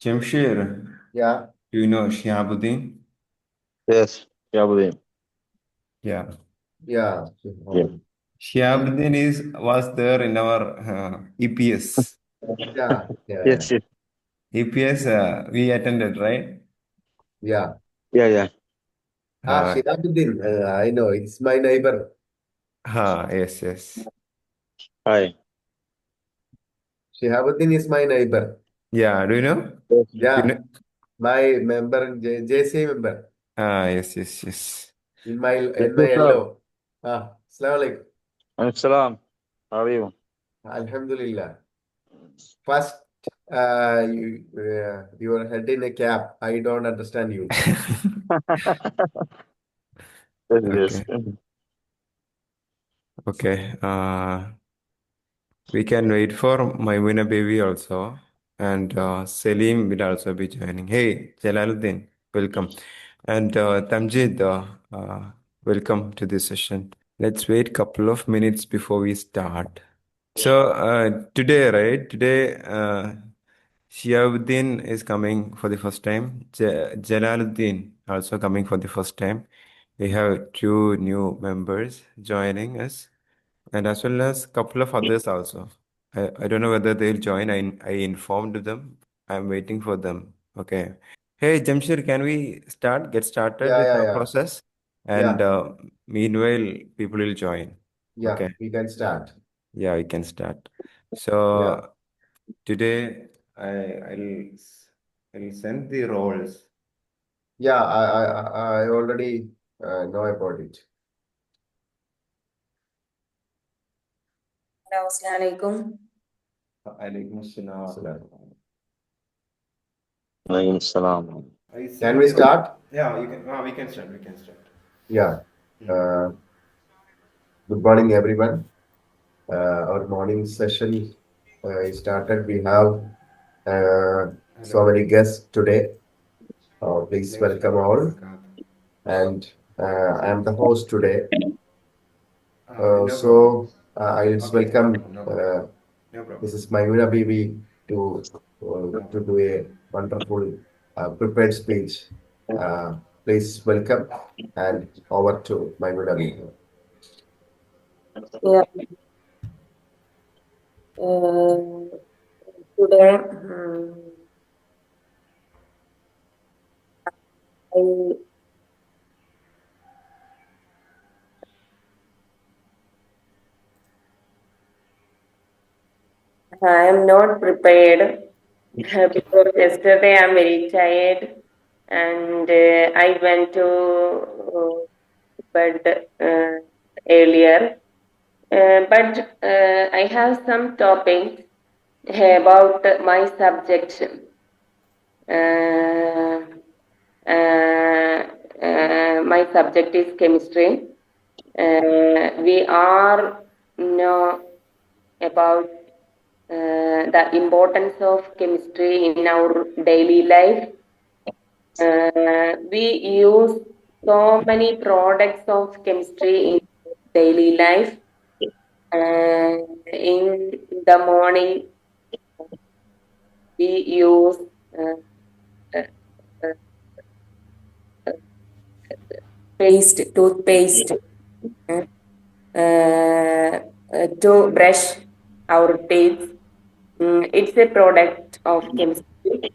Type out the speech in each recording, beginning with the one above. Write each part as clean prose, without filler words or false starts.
Jamshir, Yeah, do you know Shihabuddin? Yes, Yabuddin. Yeah. yeah, Yeah. Shihabuddin was there in our EPS. yeah, yeah, Yes, yes. EPS we attended, right? yeah. Yeah, yeah. Uh, Shihabuddin, I know, it's my neighbor. yes, yes. Hi. Shihabuddin is my neighbor. Yeah, do you know? Yes. You Yeah, know? my member, JC member Yes, yes, yes. Yes, in my yes, sir. yellow. Assalamu alaikum. Salam. How are you? Alhamdulillah. First, your head in a cap. I don't understand you. Yes, yes. Okay, okay. We can wait for Maimuna baby also, and Selim will also be joining. Hey, Jalaluddin, welcome. And Tamjid, welcome to this session. Let's wait couple of minutes before we start. So today, right? Today, Shiabuddin is coming for the first time. Jalaluddin also coming for the first time. We have two new members joining us, and as well as couple of others also. I don't know whether they'll join. I informed them. I'm waiting for them. Okay. Hey, Jamshir, can we get started Yeah, with yeah, our yeah, process? And yeah, meanwhile, people will join. yeah. Okay. We can start. Yeah, we can start. Yeah, So today I'll send the roles. yeah. I already know about it. Hello, Assalamualaikum. Alaikum Salam. assalam. Alaykum salam. I Can sent we the role. start? Yeah, you can. We can start. We can start. Yeah. Hmm. Uh, Good morning, everyone. Our morning session is started. We have so Hello. many guests today. Please Alaikum welcome assalam all. warahmatullahi And I am the host today. No problem. I'll Okay, no welcome problem. No problem. No problem. Mrs. Maimuna Bibi No to problem. do a wonderful prepared speech. Uh, Please welcome and over to Maimuna Bibi. Yeah, today I am not prepared because yesterday I'm very tired and I went to bed earlier. But I have some topics about my subject. Uh, my subject is chemistry. We are know about the importance of chemistry in our daily life. We use so many products of chemistry in daily life. In the morning, we use uh, uh, uh, toothpaste, to brush our teeth. It's a product of chemistry.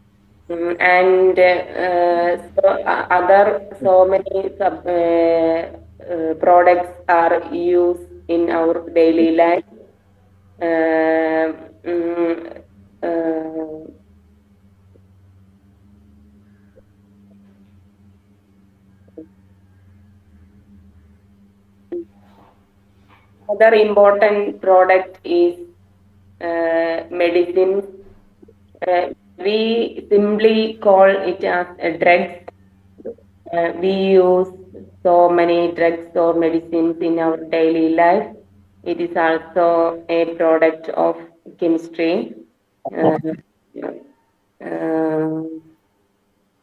And so many products are used in our daily life. Uh, mm, uh, Other important product is medicine. We simply call it as a drugs. We use so many drugs or medicines in our daily life. It is also a product of chemistry. Uh, uh,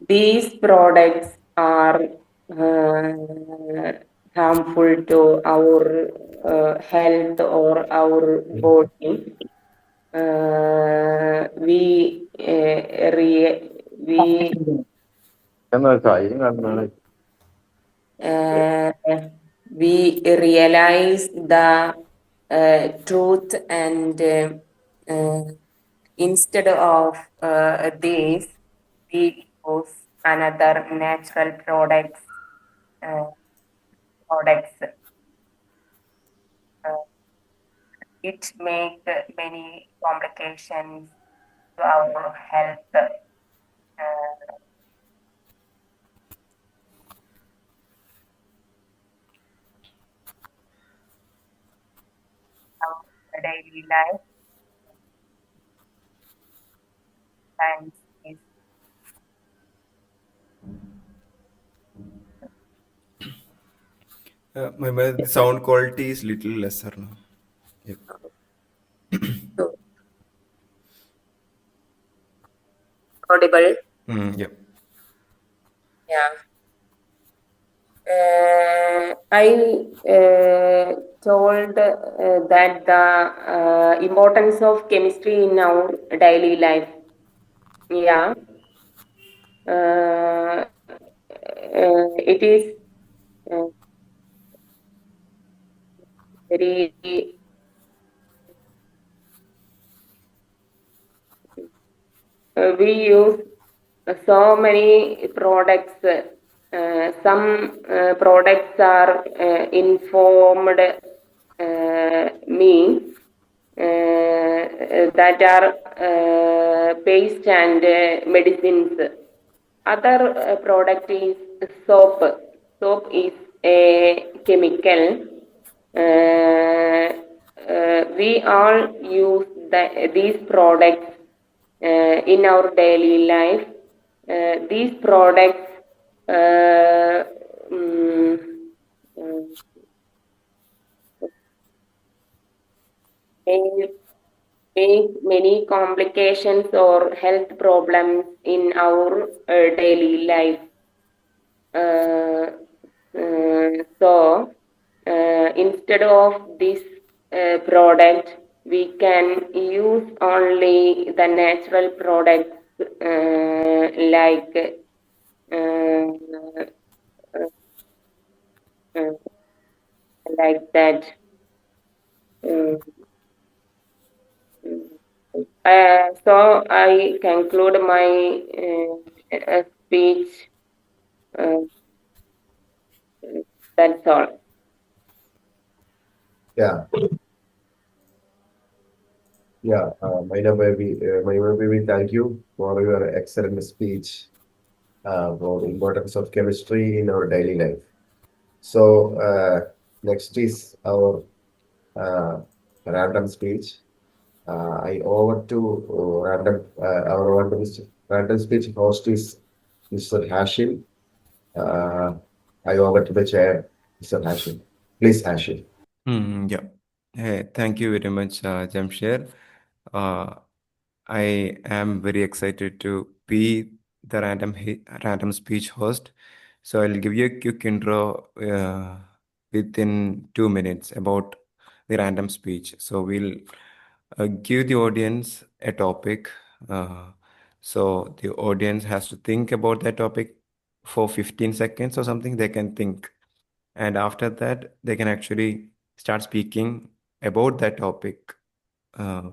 these products are harmful to our health or our body. We we Em uh, we realize the truth, and instead of this, we use another natural uh, products. It make many complications to our health. Our daily life and is The sound quality is little lesser now. Yep. so audible. Yep. Yeah. I told that the importance of chemistry in our daily life. Yeah. It is uh, very we use so many products. Some products are informed me that are paste and medicines. Other product is soap. Soap is a chemical. We all use these products in our daily life. These products mm, uh, may make many complications or health problems in our daily life. Uh, so, instead of this product, we can use only the natural products like uh, uh, like that. Uh, so I conclude my speech. Uh, that's all. Yeah, yeah. My baby, thank you for your excellent speech for the importance of chemistry in our daily life. So next is our uh, random speech. I over to our random speech host is Mr. Hashim. Uh, I over to the chair, Mr. Hashim. Please, Hashim. Yeah. Hey, thank you very much, Jamsher. Uh, I am very excited to be the random speech host. So I'll give you a quick intro within 2 minutes about the random speech. So we'll give the audience a topic. So the audience has to think about that topic for 15 seconds or something. They can think, and after that they can actually start speaking about that topic uh,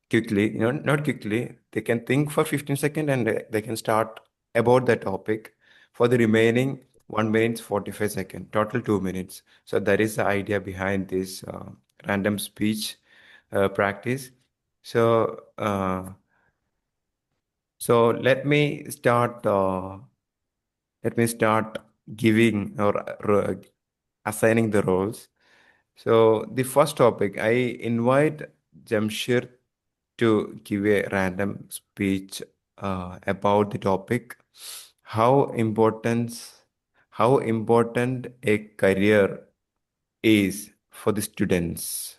quickly, not quickly. They can think for 15 seconds and they can start about that topic for the remaining 1 minute 45 seconds, total 2 minutes. So that is the idea behind this random speech practice. So uh, so let me start giving or assigning the roles. So the first topic, I invite Jamshir to give a random speech about the topic, how important how important a career is for the students,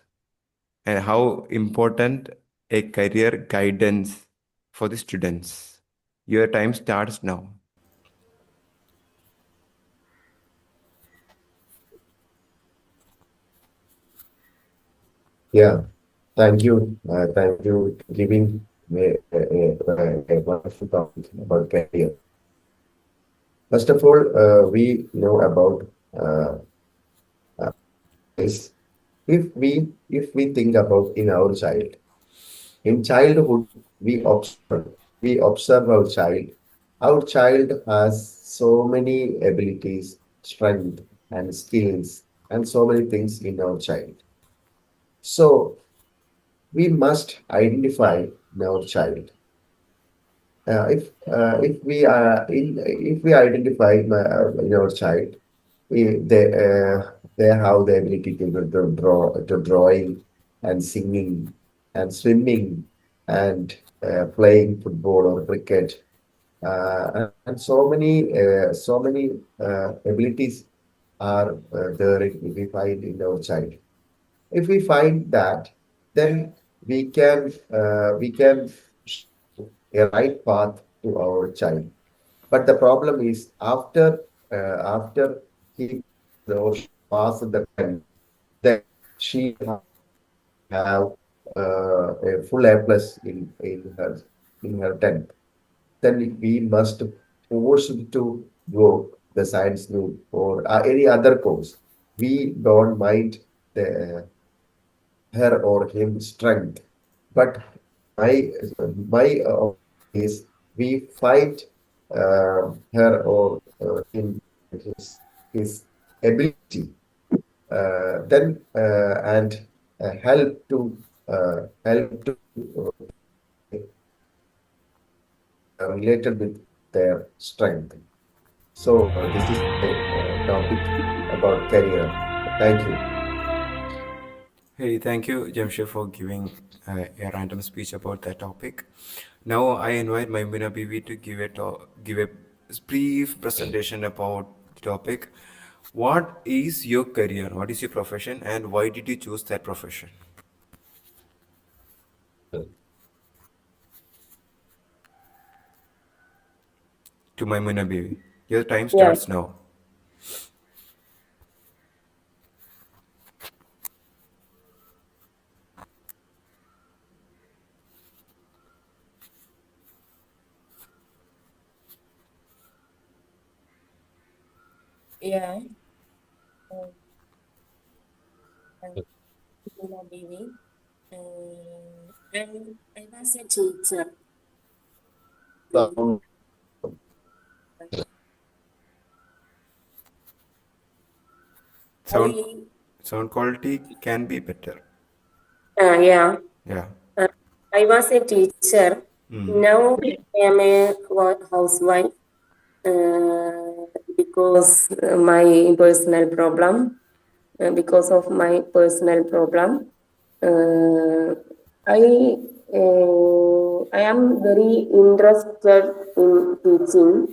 and how important a career guidance for the students. Your time starts now. Yeah, thank you. Thank you giving a wonderful topic about career. First of all, we know about uh, is if we think about in our child. In childhood, we observe our child. Our child has so many abilities, strength, and skills, and so many things in our child. So we must identify in our child. If we identify in our child, they have the ability to drawing and singing and swimming and playing football or cricket, and so many abilities are there we find in our child. If we find that, then we can show a right path to our child. But the problem is after he or she passes the 10th, then she have a full A plus in her 10th. Then we must force it to go the science group or any other course. We don't mind the her or him strength, but my is we fight her or him his ability, then and help to related with their strength. So this is my topic about career. Thank you. Hey, thank you, Jamshid, for giving a random speech about that topic. Now I invite Maimuna Bibi to give a brief presentation about the topic. What is your career? What is your profession, and why did you choose that profession? To Maimuna Bibi. Your time Yeah, starts now. Yeah, uh, I'm Luna Devi. I was a teacher. Sound Sound I sound quality can be better. yeah, Yeah. uh, I was a teacher. Now I am a housewife because my personal problem. Because of my personal problem, uh, I I am very interested in teaching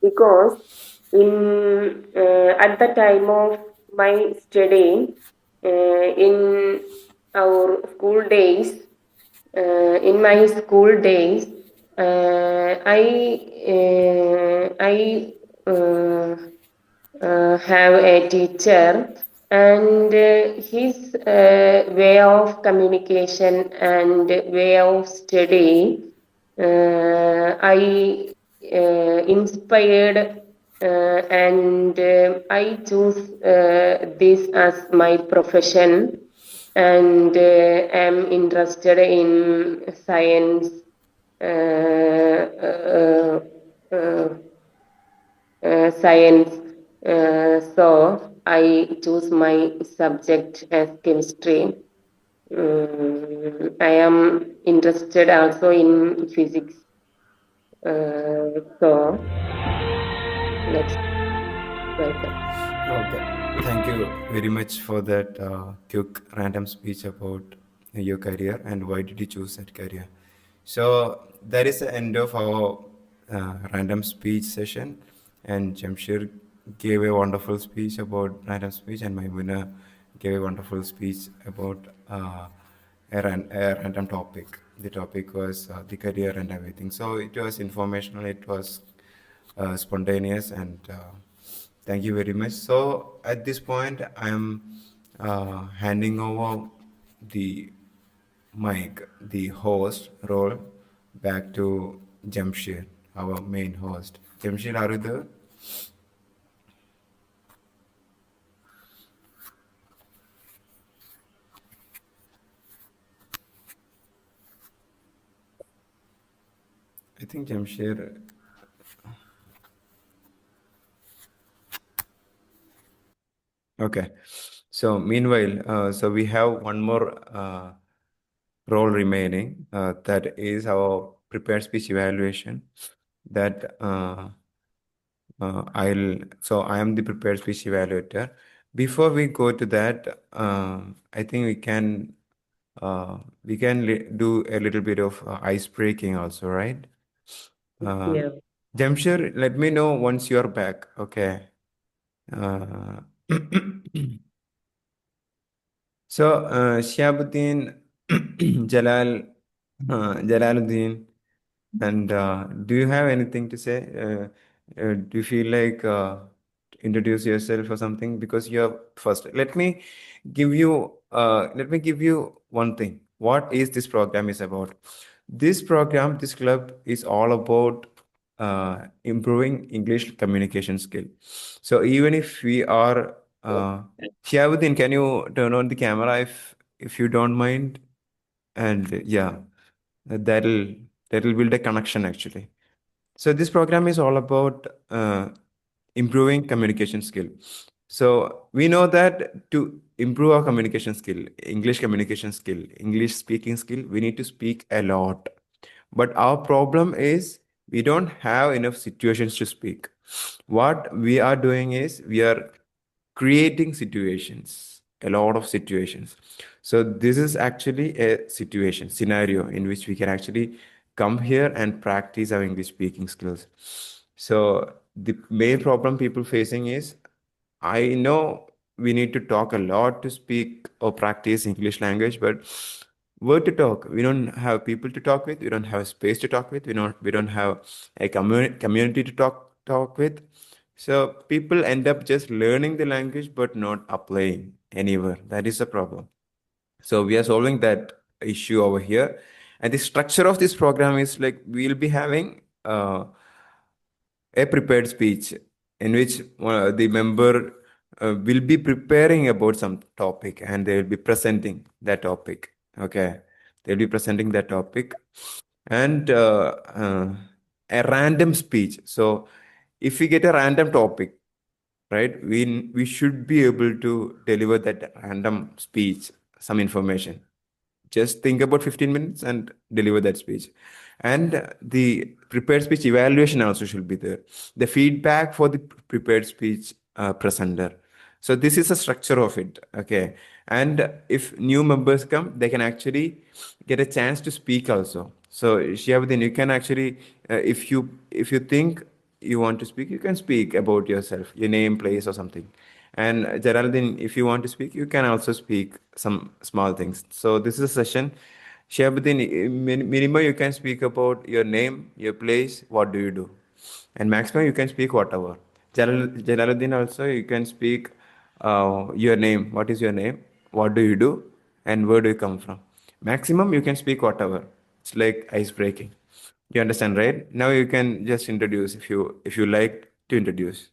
because at the time of my study in our school days, in my school days, I have a teacher, and his way of communication and way of study, I inspired, and I choose this as my profession, and am interested in science, uh, science. So I choose my subject as chemistry. I am interested also in physics. So let's welcome. Okay. Thank you very much for that quick random speech about your career and why did you choose that career. So that is the end of our random speech session. And Jamshir gave a wonderful speech about random speech, and Maimuna gave a wonderful speech about a random topic. The topic was the career and everything. So it was informational. It was spontaneous, and thank you very much. So at this point, I am handing over the mic, the host role, back to Jamshid, our main host. Jamshid, are you there? I think Jamshid. Okay. So meanwhile, so we have one more role remaining. That is our prepared speech evaluation. That so I am the prepared speech evaluator. Before we go to that, I think we can do a little bit of ice breaking also, right? Yeah. Jamshir, let me know once you're back. Okay. Uh, so, Shihabuddin, Jalal, Jalaluddin, and do you have anything to say? Do you feel like introduce yourself or something? Because you're first. Let me give you one thing. What is this program is about? This program, this club is all about improving English communication skill. So even if we are, Shiabuddin, can you turn on the camera if you don't mind? And yeah, that'll that'll build a connection actually. So this program is all about improving communication skill. So we know that to improve our communication skill, English communication skill, English speaking skill, we need to speak a lot. But our problem is we don't have enough situations to speak. What we are doing is we are creating situations, a lot of situations. So this is actually a situation, scenario in which we can actually come here and practice our English speaking skills. So the main problem people facing is I know we need to talk a lot to speak or practice English language, but where to talk? We don't have people to talk with. We don't have space to talk with. We don't have a community to talk with. So people end up just learning the language but not applying anywhere. That is the problem. So we are solving that issue over here. And the structure of this program is like we'll be having a prepared speech in which the member will be preparing about some topic and they will be presenting that topic. Okay, they'll be presenting that topic and a random speech. So if we get a random topic, right, we should be able to deliver that random speech, some information. Just think about 15 minutes and deliver that speech. And the prepared speech evaluation also should be there. The feedback for the prepared speech presenter. So this is a structure of it. Okay. And if new members come, they can actually get a chance to speak also. So Shiabuddin, you can actually, if you think you want to speak, you can speak about yourself, your name, place, or something. And Geraldine, if you want to speak, you can also speak some small things. So this is a session. Shahabuddin, minimum you can speak about your name, your place, what do you do? And maximum you can speak whatever. Jalaluddin also you can speak your name. What is your name? What do you do? And where do you come from? Maximum you can speak whatever. It's like ice breaking. You understand, right? Now you can just introduce if you like to introduce.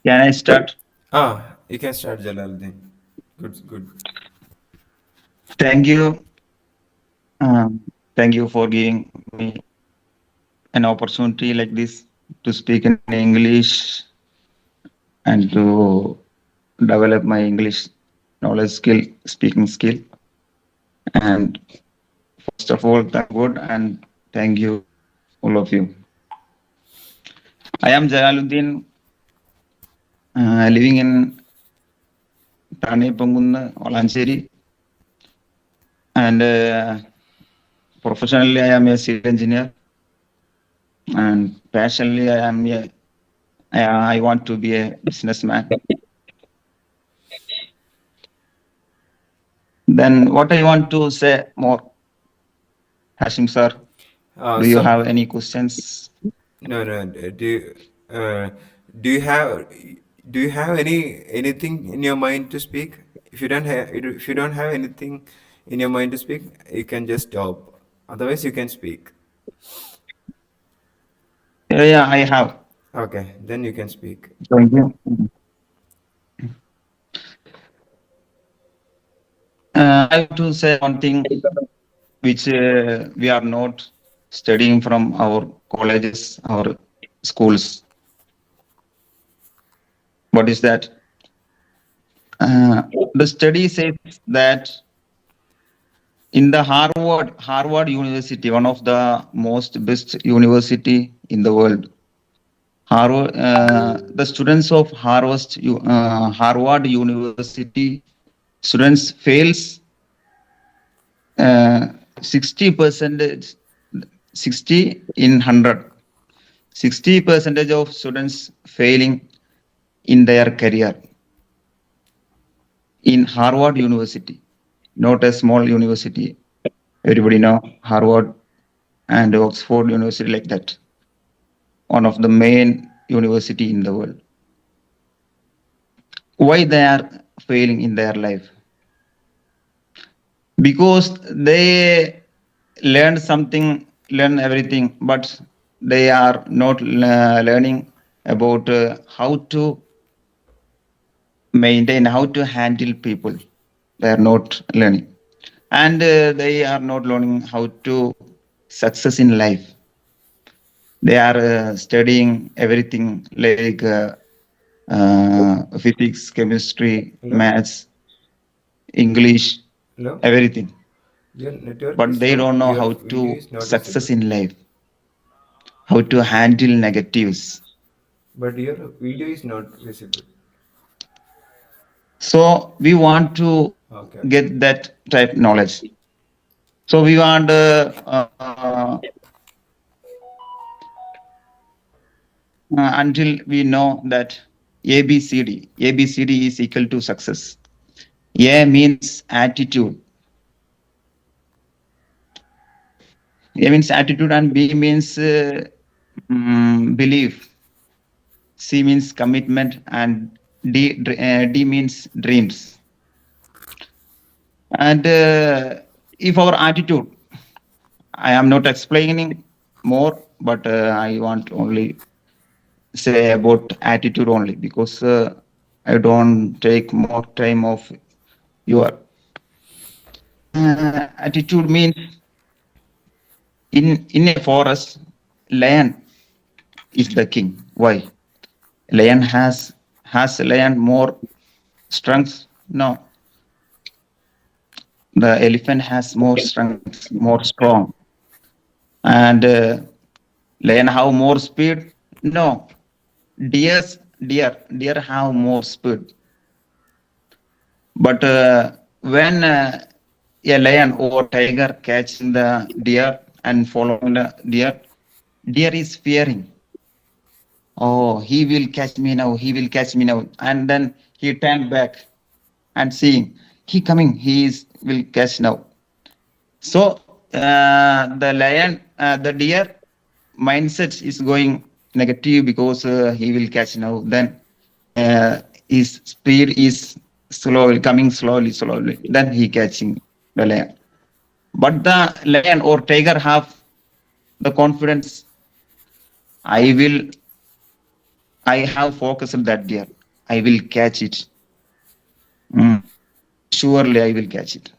Can I start? You can start, Jalaluddin. Good, good. Thank you. Thank you for giving me an opportunity like this to speak in English and to develop my English knowledge skill, speaking skill. And first of all, thank God and thank you, all of you. I am Jalaluddin, living in Thane Pangunna, Olanseri, and professionally I am a civil engineer, and passionately I want to be a businessman. Then what I want to say more, Hashim sir, do you So have any questions? no, no. Uh, do you have do you have anything in your mind to speak? If you don't have anything in your mind to speak, you can just stop. Otherwise, you can speak. Yeah, I have. Okay, then you can speak. Thank you. I want to say one thing which we are not studying from our colleges, our schools. What is that? The study says that in the Harvard University, one of the most best university in the world, Harvard, the students of Harvard University students fails 60%, 60 in 100. 60 percentage of students failing in their career in Harvard University, not a small university. Everybody know Harvard and Oxford University like that, one of the main university in the world. Why they are failing in their life? Because they learn everything, but they are not learning about how to maintain, how to handle people. They are not learning, and they are not learning how to success in life. They are studying everything like physics, chemistry, Hello? maths, English, Hello? everything, Your network but is they don't not, know your how video to is not visible. success in life, how to handle negatives. But your video is not visible. So we want to Okay, okay. get that type knowledge. So we want until we know that ABCD is equal to success. A means attitude. A means attitude, and B means belief. C means commitment, and D means dreams. And if our attitude, I am not explaining more, but I want only say about attitude only, because I don't take more time of your attitude means in a forest, lion is the king. Why? Lion has lion more strength? No, the elephant has more strength, more strong, and lion have more speed? No, deer have more speed. But when a lion or tiger catching the deer and following the deer is fearing. Oh, he will catch me now. He will catch me now. And then he turned back and seeing he coming. He is will catch now. So the lion, the deer mindset is going negative, because he will catch now. Then his speed is slowly coming, slowly. Then he catching the lion. But the lion or tiger have the confidence. I will. I have focused that deer. I will catch it. Surely I will catch it.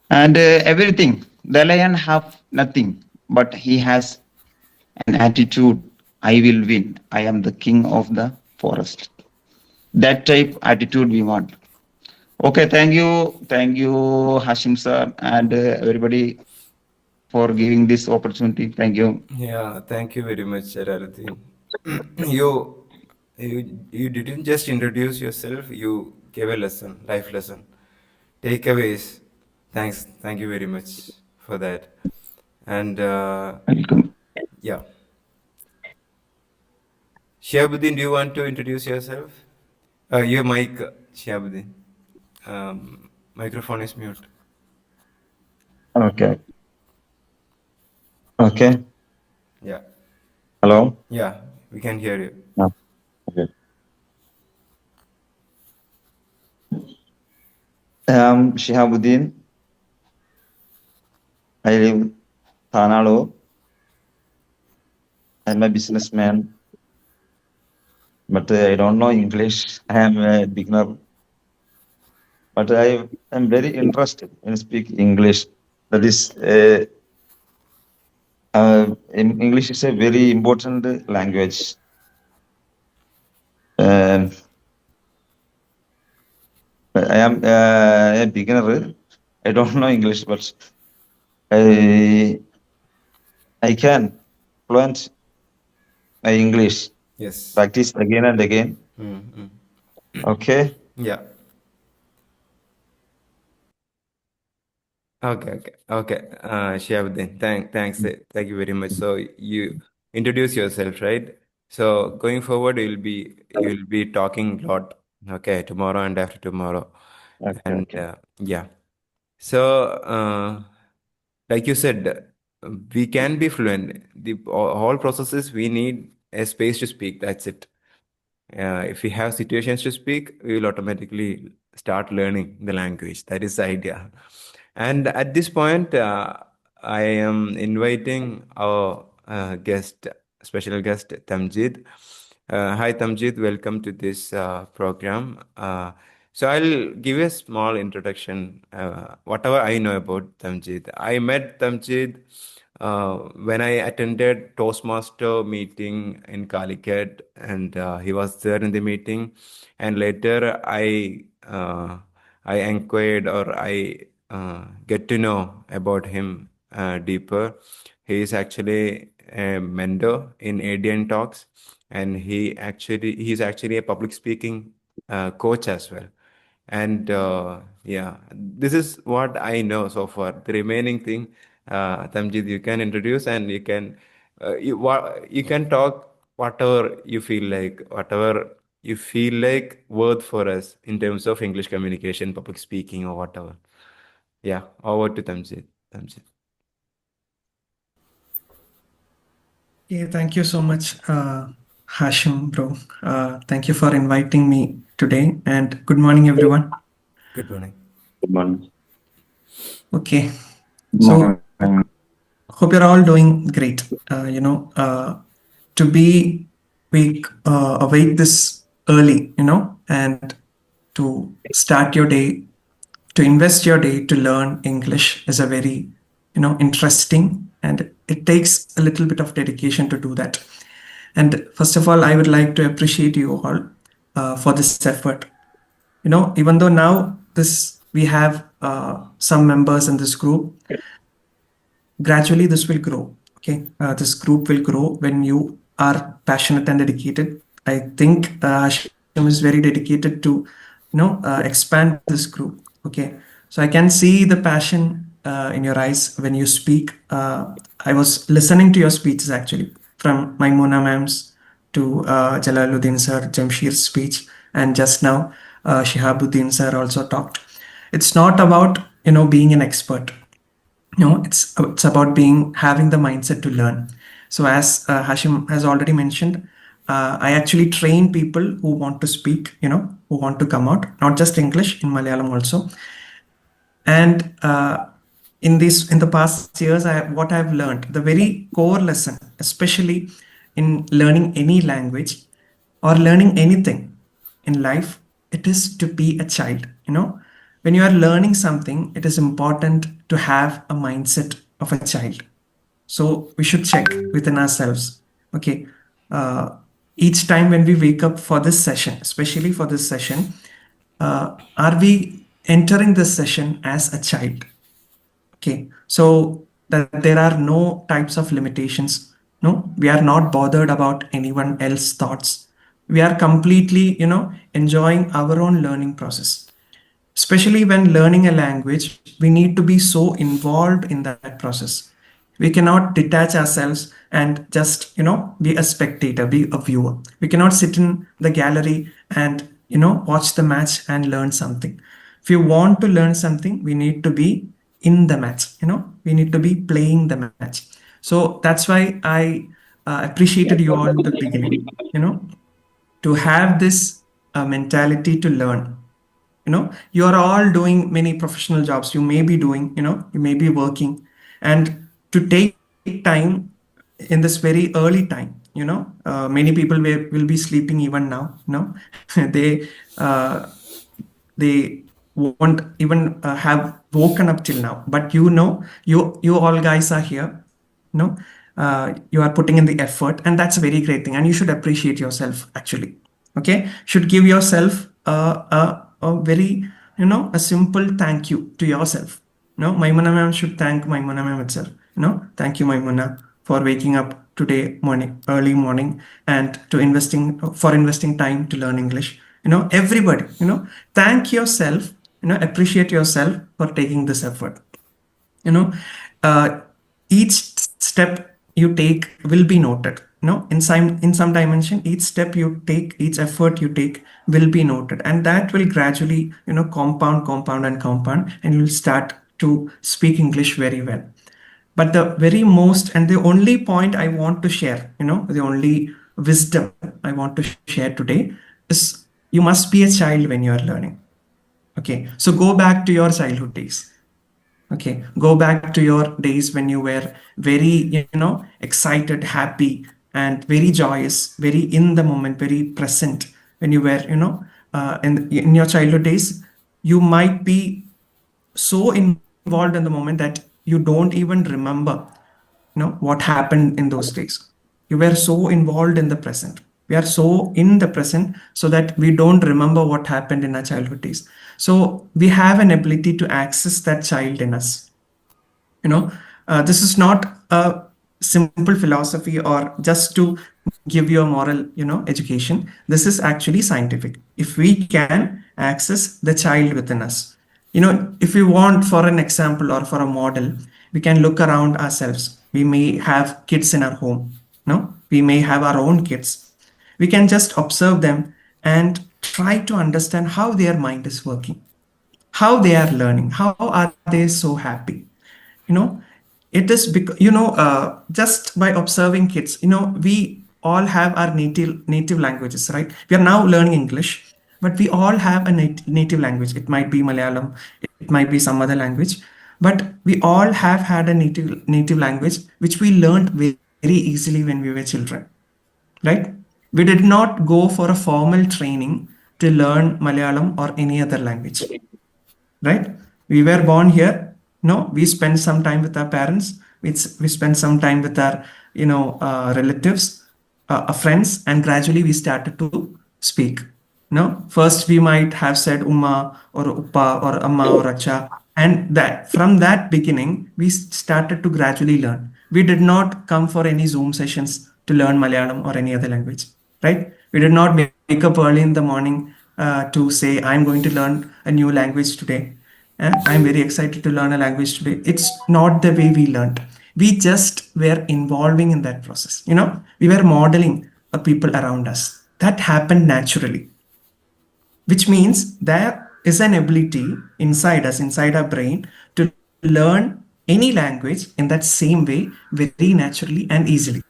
And everything. The lion have nothing, but he has an attitude. I will win. I am the king of the forest. That type attitude we want. Okay, thank you, Hashim sir, and everybody for giving this opportunity. Thank you. Yeah, thank you very much, Jalaluddin. You, you didn't just introduce yourself, you gave a lesson, life lesson. Takeaways. Thank you very much for that. And Welcome. yeah. Shihabuddin, do you want to introduce yourself? Your mic, Shihabuddin. Microphone is mute. Okay. Okay. Yeah. Hello. Yeah, we can hear you. Yeah. Okay. Shihabuddin. I live Thanalo. I'm a businessman, but I don't know English. I am a beginner, but I am very interested in speaking English. That is, English is a very important language. Um, I am a beginner. I don't know English, but I I can fluent my English. Yes. Practice again and again. Mm-hmm. Okay. Yeah. Okay. Shihabuddin, thank you very much. So you introduce yourself, right? So going forward, you'll be talking a lot. Okay, tomorrow and after tomorrow, Okay. and Okay. yeah. So like you said, we can be fluent. The whole processes we need a space to speak. That's it. If we have situations to speak, we will automatically start learning the language. That is the idea. And at this point, I am inviting our special guest, Tamjid. Hi, Tamjid. Welcome to this program. So I'll give a small introduction, whatever I know about Tamjid. I met Tamjid when I attended Toastmaster meeting in Calicut, and he was there in the meeting. And later, I inquired or I get to know about him deeper. He is actually a mentor in ADN Talks, and he's actually a public speaking coach as well. And yeah, this is what I know so far. The remaining thing, Tamjid, you can introduce and you can talk whatever you feel like, worth for us in terms of English communication, public speaking, or whatever. Yeah, over to Tamjid. Tamjid. Yeah, thank you so much, Hashim, bro. Thank you for inviting me today, and good morning, everyone. Good morning. Good morning. Okay, Good so morning. hope you're all doing great. To be awake this early, and to start your day, to invest your day to learn English is a very, interesting, and it takes a little bit of dedication to do that. And first of all, I would like to appreciate you all for this effort. Even though now this we have some members in this group, gradually this will grow. Okay, this group will grow when you are passionate and dedicated. I think Hashim is very dedicated to, expand this group. Okay, so I can see the passion in your eyes when you speak. I was listening to your speeches actually, from Maimuna ma'am's to Jalaluddin sir, Jamshir's speech, and just now Shihabuddin sir also talked. It's not about being an expert. It's about being having the mindset to learn. So as Hashim has already mentioned, I actually train people who want to speak, who want to come out, not just English, in Malayalam also. And in the past years, what I've learned, the very core lesson, especially in learning any language or learning anything in life, it is to be a child. When you are learning something, it is important to have a mindset of a child. So we should check within ourselves. Okay, uh, each time when we wake up for this session, especially for this session, are we entering this session as a child? Okay, so that there are no types of limitations. No, we are not bothered about anyone else's thoughts. We are completely, enjoying our own learning process. Especially when learning a language, we need to be so involved in that process. We cannot detach ourselves and just, be a spectator, be a viewer. We cannot sit in the gallery and, watch the match and learn something. If you want to learn something, we need to be in the match, we need to be playing the match. So that's why I appreciated you all in the beginning, to have this mentality to learn. You are all doing many professional jobs. You may be doing, you may be working, and to take time in this very early time, many people will be sleeping even now. They uh, they won't even have woken up till now, but you all guys are here. You are putting in the effort, and that's a very great thing, and you should appreciate yourself actually. Okay, should give yourself a very, a simple thank you to yourself. Maimuna ma'am should thank Maimuna ma'am itself. Thank you, Maimuna, for waking up today morning, early morning, and to investing time to learn English. Everybody, thank yourself. Appreciate yourself for taking this effort. you know uh, each step you take will be noted. In some dimension, each step you take, each effort you take will be noted, and that will gradually, compound, and you'll start to speak English very well. But the very most and the only point I want to share, the only wisdom I want to share today is, you must be a child when you are learning. Okay, so go back to your childhood days. Okay, go back to your days when you were very, excited, happy, and very joyous, very in the moment, very present. When you were, in your childhood days, you might be so involved in the moment that you don't even remember, what happened in those days. You were so involved in the present. We are so in the present so that we don't remember what happened in our childhood days. So we have an ability to access that child in us. This is not a simple philosophy or just to give you a moral, education. This is actually scientific. If we can access the child within us, if we want for an example or for a model, we can look around ourselves. We may have kids in our home. No, we may have our own kids. We can just observe them and try to understand how their mind is working, how they are learning, how are they so happy. you know it is because, just by observing kids, we all have our native languages, right? We are now learning English, but we all have a native language. It might be Malayalam, it might be some other language, but we all have had a native language which we learned very easily when we were children, right? We did not go for a formal training to learn Malayalam or any other language, right? We were born here. No, we spend some time with our parents. We spend some time with our, relatives, friends, and gradually we started to speak. No, first we might have said Umma or Uppa or Amma or Acha, and that from that beginning we started to gradually learn. We did not come for any Zoom sessions to learn Malayalam or any other language, right? We did not wake up early in the morning to say, I'm going to learn a new language today. I'm very excited to learn a language today. It's not the way we learned. We just were involving in that process. We were modeling people around us. That happened naturally, which means there is an ability inside us, inside our brain, to learn any language in that same way, very naturally and easily.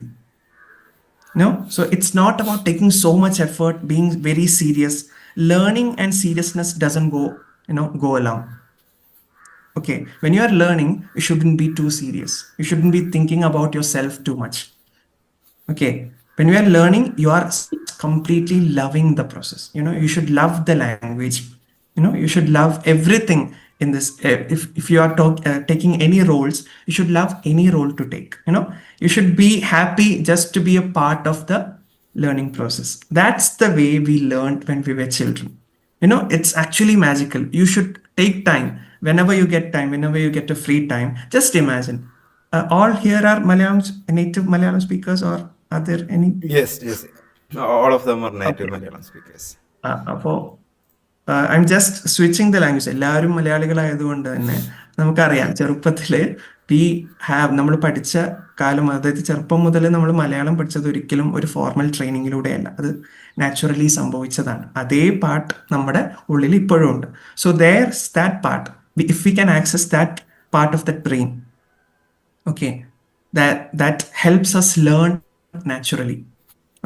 No, so it's not about taking so much effort, being very serious. Learning and seriousness doesn't go along. Okay, when you are learning, you shouldn't be too serious. You shouldn't be thinking about yourself too much. Okay, when you are learning, you are completely loving the process. You should love the language. You should love everything in this. If you are taking any roles, you should love any role to take. You should be happy just to be a part of the learning process. That's the way we learned when we were children. It's actually magical. You should take time whenever you get a free time. Just imagine. All here are native Malayalam speakers, or are there any? Yes, yes. All of them are native Okay. Malayalam speakers. അപ്പോൾ I am just switching the language. എല്ലാവരും മലയാളികളായതുകൊണ്ട് തന്നെ നമുക്കറിയാം, ചെറുപ്പത്തിൽ നമ്മൾ പഠിച്ച കാലം, അതായത് ചെറുപ്പം മുതൽ നമ്മൾ മലയാളം പഠിച്ചത് ഒരിക്കലും ഒരു ഫോർമൽ ട്രെയിനിങ്ങിലൂടെയല്ല, അത് നാച്ചുറലി സംഭവിച്ചതാണ്. അതേ പാർട്ട് നമ്മുടെ ഉള്ളിൽ ഇപ്പോഴും ഉണ്ട്. So there's that part. If we can access that part of the brain, okay, that helps us learn naturally.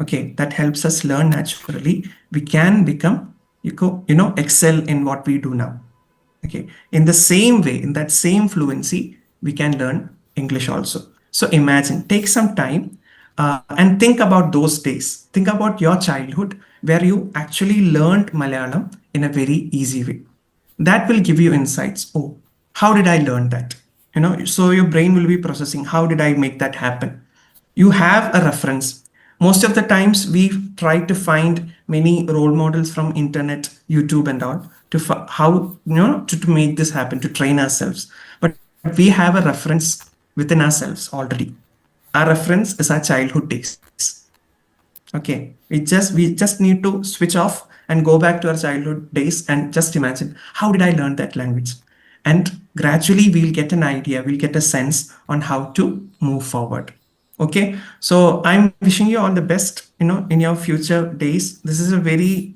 Okay, that helps us learn naturally. We can become excel in what we do now. Okay, in the same way, in that same fluency, we can learn English also. So imagine, take some time and think about those days. Think about your childhood where you actually learned Malayalam in a very easy way. That will give you insights. Oh, how did I learn that? So your brain will be processing, how did I make that happen? You have a reference. Most of the times we try to find many role models from internet, YouTube and all, to how to make this happen, to train ourselves. But we have a reference within ourselves already. Our reference is our childhood days. Okay, we just need to switch off and go back to our childhood days and just imagine, how did I learn that language? And gradually we'll get an idea, we'll get a sense on how to move forward. Okay, so I'm wishing you all the best, in your future days. This is a very,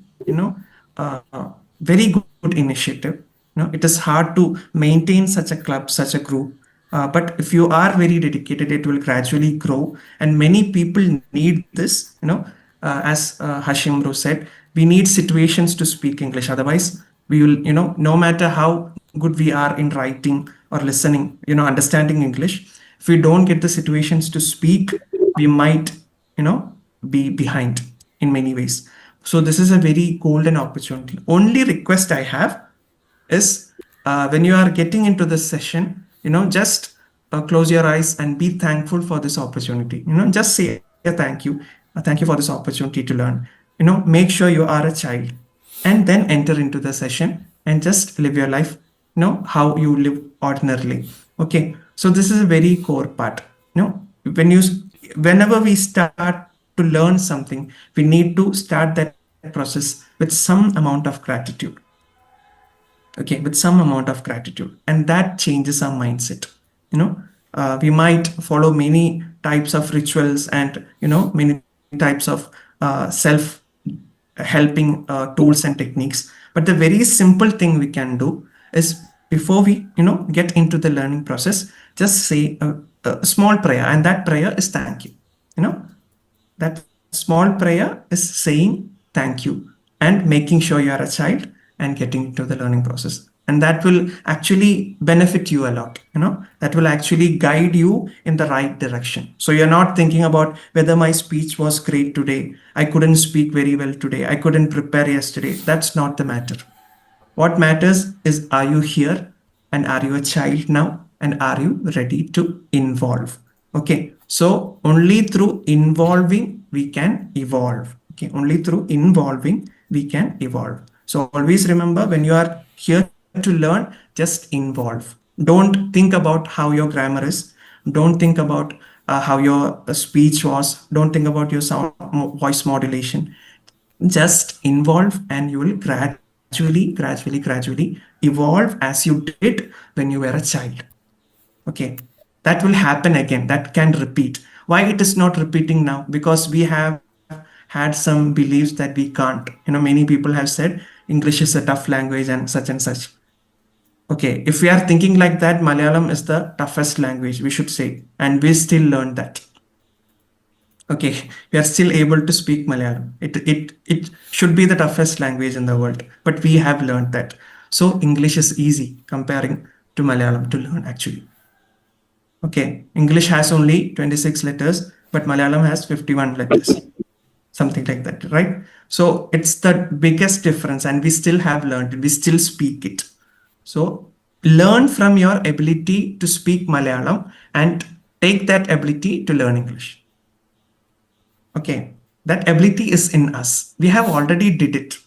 very good initiative. It is hard to maintain such a club, such a group, but if you are very dedicated, it will gradually grow. And many people need this, as Hashim Bro said, we need situations to speak English. Otherwise, we will, no matter how good we are in writing or listening, understanding English, if we don't get the situations to speak, we might, be behind in many ways. So this is a very golden opportunity. Only request I have is, when you are getting into this session, just close your eyes and be thankful for this opportunity. Just say a thank you for this opportunity to learn. Make sure you are a child, and then enter into the session and just live your life, how you live ordinarily. Okay, so this is a very core part. Whenever we start to learn something, we need to start that process with some amount of gratitude. Okay, with some amount of gratitude, and that changes our mindset. We might follow many types of rituals and many types of self helping tools and techniques, but the very simple thing we can do is, before we get into the learning process, just say a small prayer, and that prayer is thank you. That small prayer is saying thank you and making sure you are a child and getting into the learning process. And that will actually benefit you a lot. That will actually guide you in the right direction. So you're not thinking about whether my speech was great today. I couldn't speak very well today. I couldn't prepare yesterday. That's not the matter. What matters is, are you here and are you a child now and are you ready to involve? Okay, so only through involving we can evolve. Okay, only through involving we can evolve. So always remember, when you are here to learn, just involve. Don't think about how your grammar is. Don't think about how your speech was. Don't think about your voice modulation. Just involve, and you will gradually evolve as you did when you were a child. Okay, that will happen again, that can repeat. Why it is not repeating now? Because we have had some beliefs that we can't. Many people have said English is a tough language and such. Okay, if we are thinking like that, Malayalam is the toughest language, we should say, and we still learn that. Okay, we are still able to speak Malayalam. It should be the toughest language in the world, but we have learned that. So English is easy comparing to Malayalam to learn actually. Okay, English has only 26 letters, but Malayalam has 51 letters, something like that, right? So it's the biggest difference, and we still have learned it, we still speak it. So learn from your ability to speak Malayalam and take that ability to learn English. Okay, that ability is in us. We have already did it.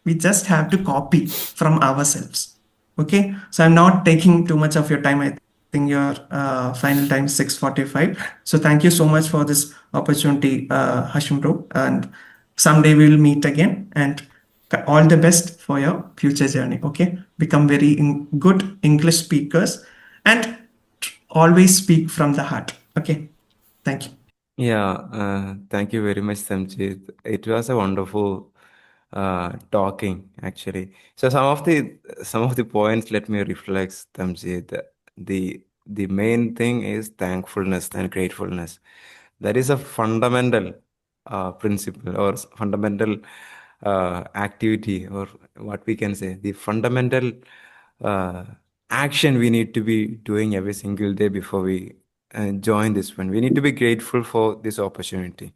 We just have to copy from ourselves. Okay, so I'm not taking too much of your time. I think your final time is 6:45. So thank you so much for this opportunity, Hashim Bro. And someday we will meet again. And all the best for your future journey. Okay, become very good English speakers and always speak from the heart. Okay, thank you. Yeah, thank you very much, Samjit. It was a wonderful talking, actually. So some of the points, let me reflect, Samjit. The main thing is thankfulness and gratefulness. That is a fundamental principle or fundamental activity, or what we can say, the fundamental uh, action we need to be doing every single day before we join this one. We need to be grateful for this opportunity.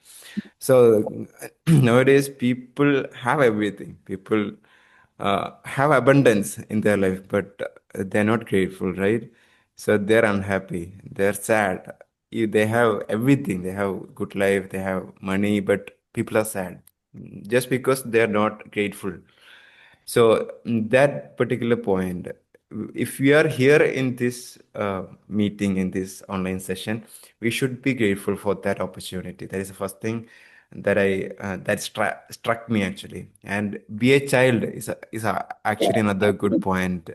So nowadays, people have everything. People have abundance in their life, but they're not grateful, right? So they're unhappy, they're sad. They have everything. They have good life, they have money, but people are sad just because they're not grateful. So that particular point, if we are here in this meeting, in this online session, we should be grateful for that opportunity. That is the first thing that struck me actually. And be a child is actually another good point.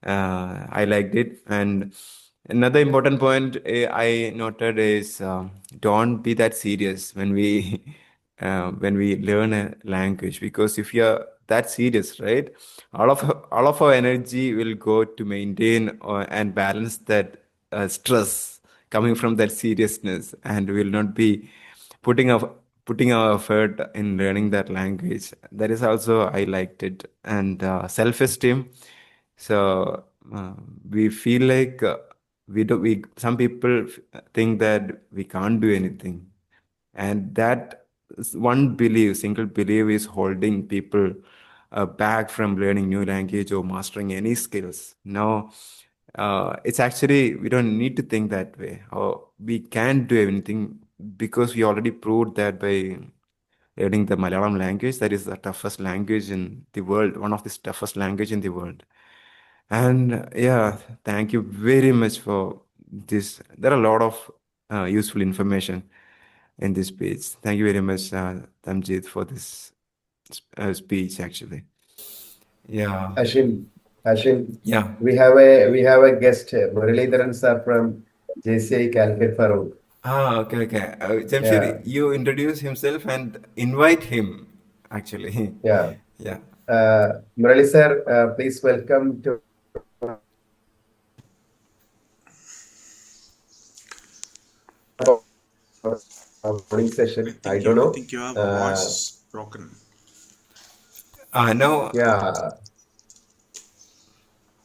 I liked it. And another important point I noted is don't be that serious when we when we learn a language, because if you're that serious, right, all of our energy will go to maintain and balance that stress coming from that seriousness, and will not be putting our putting our effort in learning that language. That is also I liked it. And self-esteem. So we feel like we do we some people think that we can't do anything, and that one belief, single belief, is holding people back from learning new language or mastering any skills. No, it's actually we don't need to think that way. Or we can do anything, because we already proved that by learning the Malayalam language. That is the toughest language in the world, one of the toughest language in the world. And yeah, thank you very much for this. There are a lot of useful information in this page. Thank you very much, Tamjit, for this speech. Actually, yeah, Ashim, Ashim, yeah. we have a guest, Muralidharan sir from JCI Calicut Farouk. Okay, okay. Jamshid, Yeah, you introduce himself and invite him. Actually, yeah. yeah. Murali sir, please welcome to our morning session. I don't I know. think your voice is broken. No, Yeah,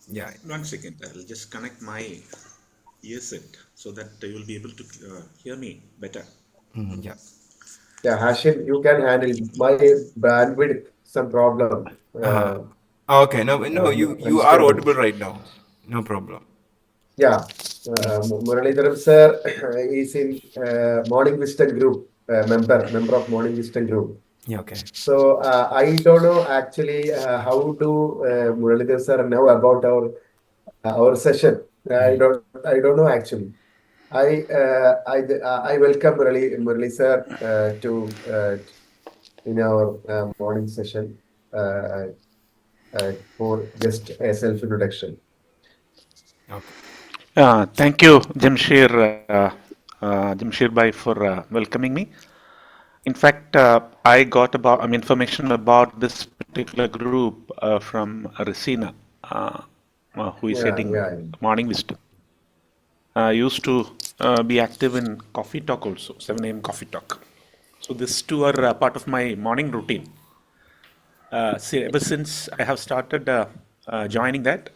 yeah. 1 second, I'll just connect my earset so that you will be able to hear me better. Yeah. yeah, Hashim, you can handle my bandwidth, some problem. Uh, okay. No, no. You are Unstable. audible right now. No problem. Yeah, Muralidharan sir is in Morning Wisdom Group, member of Morning Wisdom Group. Yeah. Okay. So I don't know actually how do Muralidharan sir know about our session. I don't know actually. I welcome Murali sir to in our morning session uh, for just a self introduction. Okay. Thank you, Jamshir Bhai, for welcoming me. In fact, I got about information about this particular group from Resina, who is Yeah, heading yeah, Morning Wisdom. Used to be active in Coffee Talk also, 7 a.m. Coffee Talk. So these two are part of my morning routine. See, ever since I have started joining that,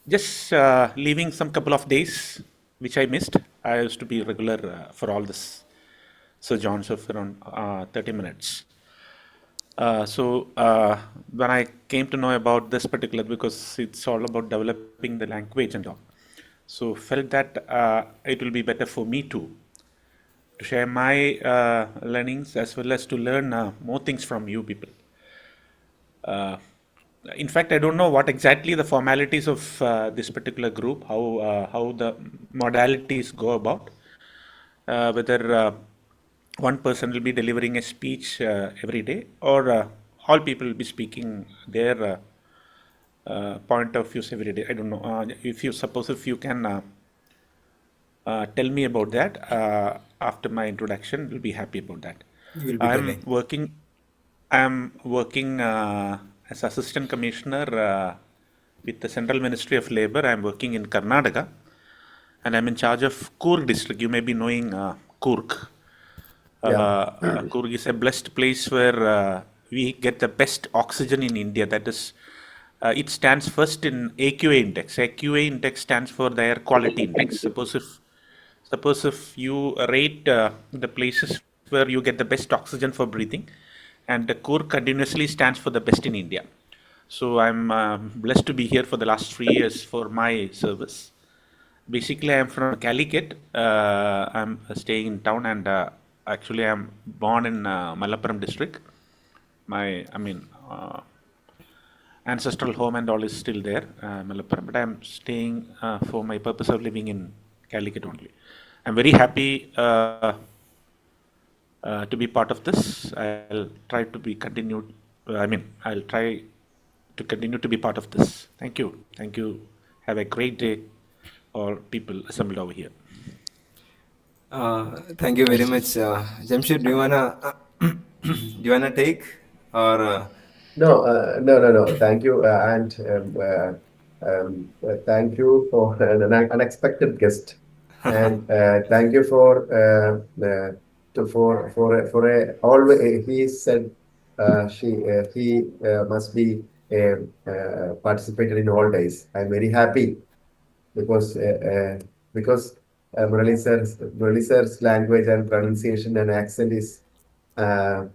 just leaving some couple of days which I missed. I used to be regular for all this sojourns of around 30 minutes. So when I came to know about this particular, because it's all about developing the language and all, so felt that it will be better for me to share my learnings as well as to learn more things from you people. Uh, in fact, I don't know what exactly the formalities of this particular group, how the modalities go about, whether one person will be delivering a speech every day, or all people will be speaking their point of views every day. I don't know. If you suppose if you can tell me about that after my introduction, we'll be happy about that. You will be I'm telling. working. I'm working as assistant commissioner with the Central Ministry of Labor. I'm working in Karnataka, and I'm in charge of Coorg district. You may be knowing Coorg. yeah. Coorg is a blessed place where we get the best oxygen in India. That is, it stands first in AQA index. AQA index stands for the air quality index. Suppose if you rate the places where you get the best oxygen for breathing, and the core continuously stands for the best in India. So I'm blessed to be here for the last 3 years for my service. Basically, I'm from Calicut. I'm staying in town, and actually, I'm born in Malappuram district. I mean, ancestral home and all is still there, Malappuram. But I'm staying for my purpose of living in Calicut only. I'm very happy to be part of this. I'll try to be continued. I'll try to continue to be part of this. Thank you. Thank you. Have a great day, all people assembled over here. Thank you very much, Jamshid. Do you wanna take or? No. Thank you, and thank you for an unexpected guest, and thank you for for a always. He said he must be participated in all days. I'm very happy because Murali sir's language and pronunciation and accent is I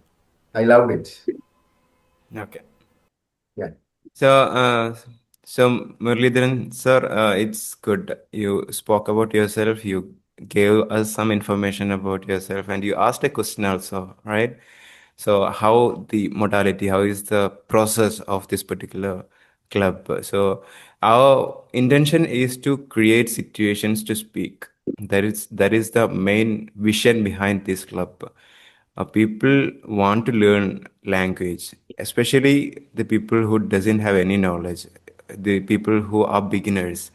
loved it. Okay. Yeah. So Muralidharan sir, it's good. You spoke about yourself. You gave us some information about yourself, and you asked a question also, right? So how the modality, how is the process of this particular club? So our intention is to create situations to speak. That is the main vision behind this club. People want to learn language, especially the people who doesn't have any knowledge, the people who are beginners.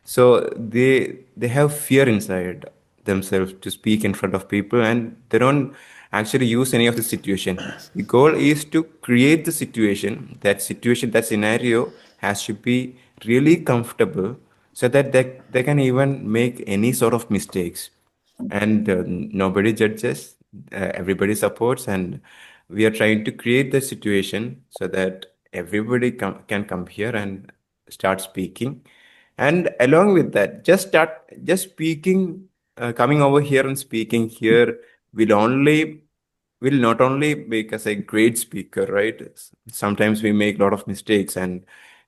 So they have fear inside themselves to speak in front of people, and they don't actually use any of the situation. The goal is to create the situation. That scenario has to be really comfortable so that they can even make any sort of mistakes, and nobody judges, everybody supports, and we are trying to create the situation so that everybody can come here and start speaking. And along with that, just speaking, coming over here and speaking here will only will not only make us a great speaker, right? Sometimes we make a lot of mistakes, and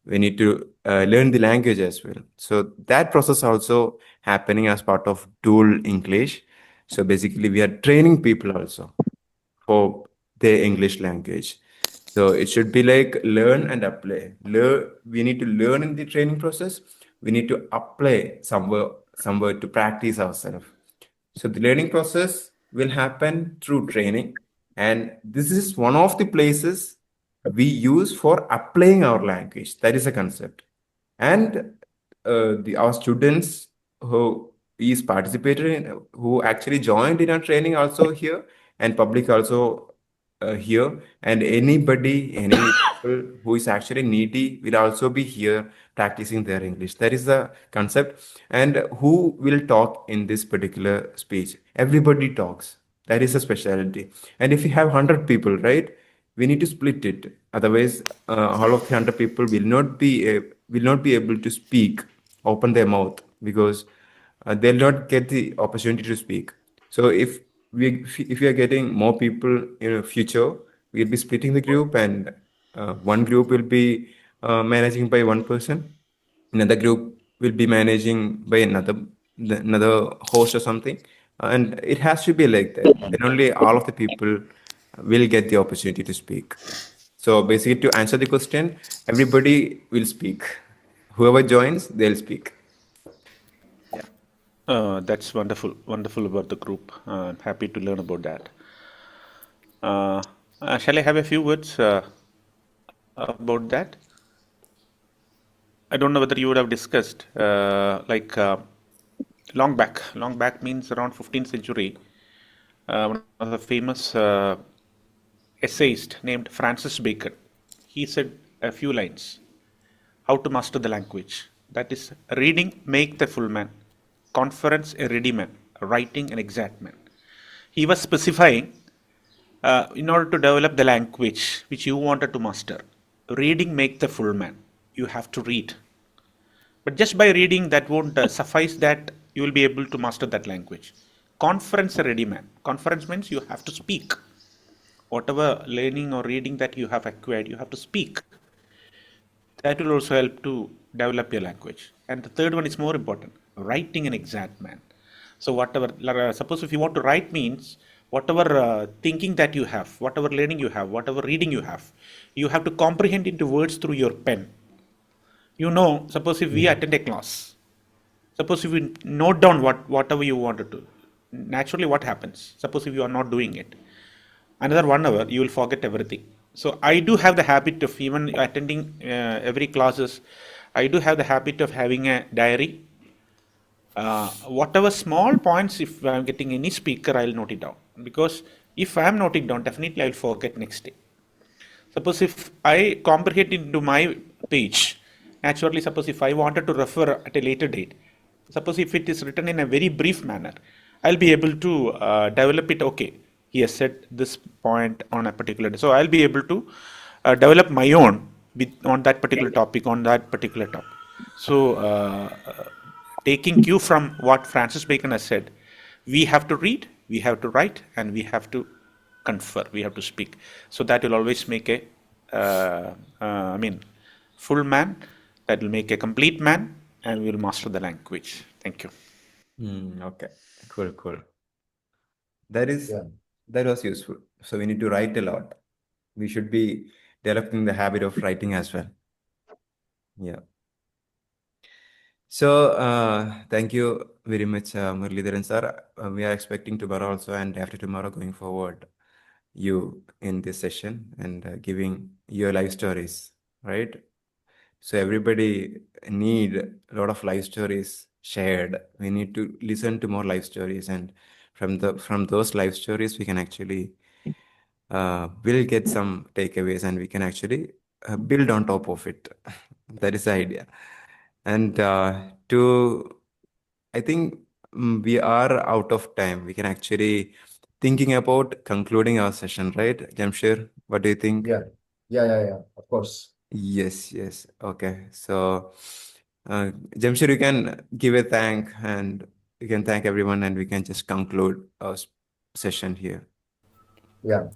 we need to learn the language as well. So that process also happening as part of dual English. So basically, we are training people also for their English language. So it should be like learn and apply. We need to learn in the training process. We need to apply somewhere to practice ourselves. So the learning process will happen through training. And this is one of the places we use for applying our language. That is a concept. And our students who is participated in, who actually joined in our training also here, and public also here, and any people who is actually needy will also be here practicing their English. That is the concept. And who will talk in this particular speech? Everybody talks. That is a specialty. And if you have 100 people, right, we need to split it. Otherwise, all of the 100 people will not be able to speak, open their mouth, because they'll not get the opportunity to speak. So if we are getting more people in the future, we'll be splitting the group, and one group will be managing by one person, another group will be managing by another host or something, and it has to be like that. Then only all of the people will get the opportunity to speak. So basically, to answer the question, everybody will speak. Whoever joins, they'll speak. That's wonderful. Wonderful about the group. I'm happy to learn about that. Shall I have a few words about that? I don't know whether you would have discussed long back. Long back means around 15th century. One of the famous essayist named Francis Bacon. He said a few lines. How to master the language. That is, reading make the full man, conference a ready man, writing an exact man. He was specifying in order to develop the language which you wanted to master, reading make the full man. You have to read. But just by reading, that won't suffice that you will be able to master that language. Conference ready man. Conference means you have to speak. Whatever learning or reading that you have acquired, you have to speak. That will also help to develop your language. And the third one is more important, writing an exact man. So whatever, suppose if you want to write means, whatever thinking that you have, whatever learning you have, whatever reading you have to comprehend into words through your pen. You know, suppose if we attend a class, suppose if you note down whatever you wanted to, naturally what happens? Suppose if you are not doing it, another 1 hour you will forget everything. So I do have the habit of even attending every classes. I do have the habit of having a diary. Whatever small points, if I'm getting any speaker, I'll note it down, because if I'm noting down, definitely I'll forget next day. Suppose if I comprehend into my page, naturally, suppose if I wanted to refer at a later date, suppose if it is written in a very brief manner, I'll be able to develop it. Okay, he has said this point on a particular day. So I'll be able to develop my own on that particular topic, on that particular topic. So, taking cue from what Francis Bacon has said, we have to read, we have to write, and we have to confer, we have to speak. So that will always make a, full man, that will make a complete man, and we will master the language. Thank you. Okay, cool. That was useful. So we need to write a lot. We should be developing the habit of writing as well. Yeah. So thank you very much, Muralidharan sir. We are expecting tomorrow also and after tomorrow going forward you in this session and giving your life stories, right? So everybody need a lot of life stories shared. We need to listen to more life stories, and from those life stories we can actually will get some takeaways, and we can actually build on top of it. That is the idea. And I think we are out of time. We can actually thinking about concluding our session, right, Jamshir? What do you think? Yeah. Of course. Yes. Okay. So, Jamshir, you can give a thank and you can thank everyone, and we can just conclude our session here. Yeah.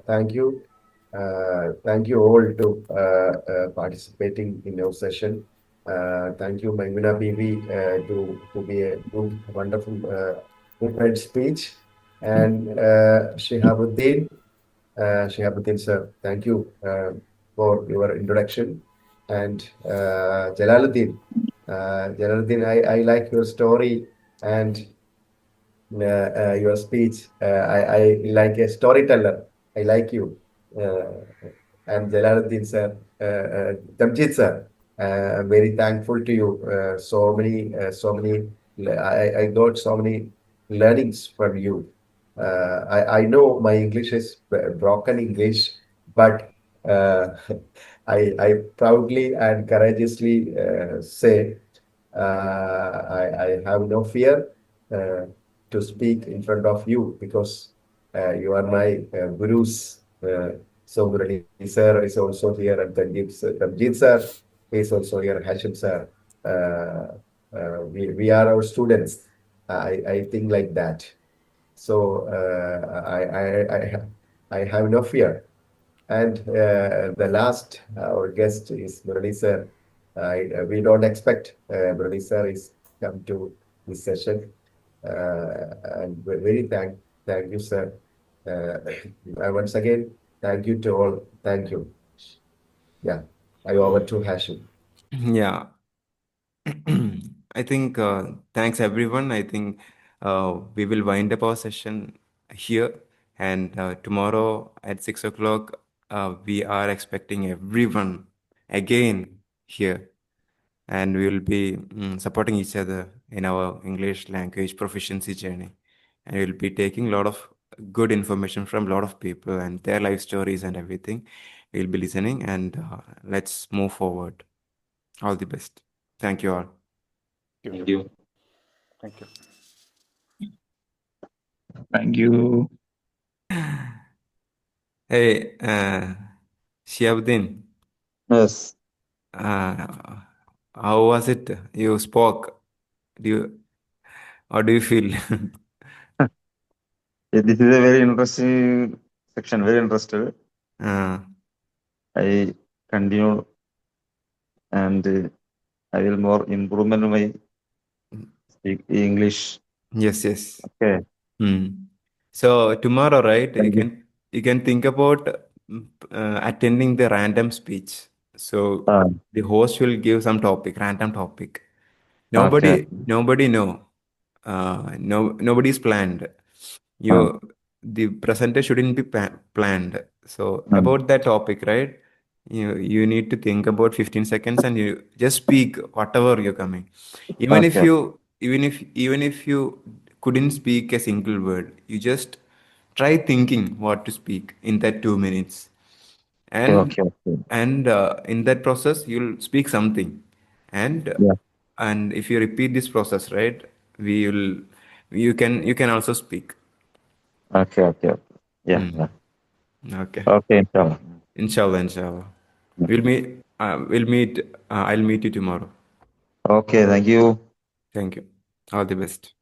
Thank you. Thank you all to participating in our session. Thank you, Maimuna Bibi, to be a good, wonderful, prepared speech. And Shihabuddin sir, thank you for your introduction. And Jalaluddin, I like your story and your speech. I like a storyteller. I like you. And Jalaluddin sir, Jamjit sir, I'm very thankful to you. So many, I got so many learnings from you. I know my English is broken English, but I proudly and courageously say I have no fear to speak in front of you because you are my gurus. So Murali sir is also here, and Tanjeet sir is also here, Hashim sir. We are our students. I think like that. So I have no fear. And the last, our guest is Murali sir. We don't expect Murali sir is come to this session. And we're very thank you, sir. Once again, thank you to all. Thank you. Yeah, I over to Hashim. Yeah. I think thanks everyone. I think we will wind up our session here, and tomorrow at 6 o'clock we are expecting everyone again here, and we will be supporting each other in our English language proficiency journey, and we'll be taking a lot of good information from a lot of people and their life stories and everything. We'll be listening, and let's move forward. All the best. Thank you all. Thank you. Thank you. Thank you. Hey, Shiabuddin, Yes. uh, how was it? You spoke. Do you, how do you feel? This is a very interesting section. Very interested. uh, I continue and I will more improvement my speak English. yes, yes. Okay. Hmm. So tomorrow, right? Thank you. You can think about attending the random speech. So Ah, the host will give some topic, random topic. okay. Nobody know. Nobody's planned. Ah, The presenter shouldn't be planned. So mm, about that topic, right? You need to think about 15 seconds and you just speak whatever you're coming. okay. Even if you couldn't speak a single word, you just try thinking what to speak in that 2 minutes, Okay. and Okay. Okay. in that process you'll speak something, and Yeah. and if you repeat this process, right, we will you can also speak. Okay. Okay. Okay. Yeah. Hmm. Yeah. Okay. Okay. Inshallah. Inshallah, inshallah. We'll meet. I'll meet you tomorrow. Okay. Thank you. Thank you. All the best.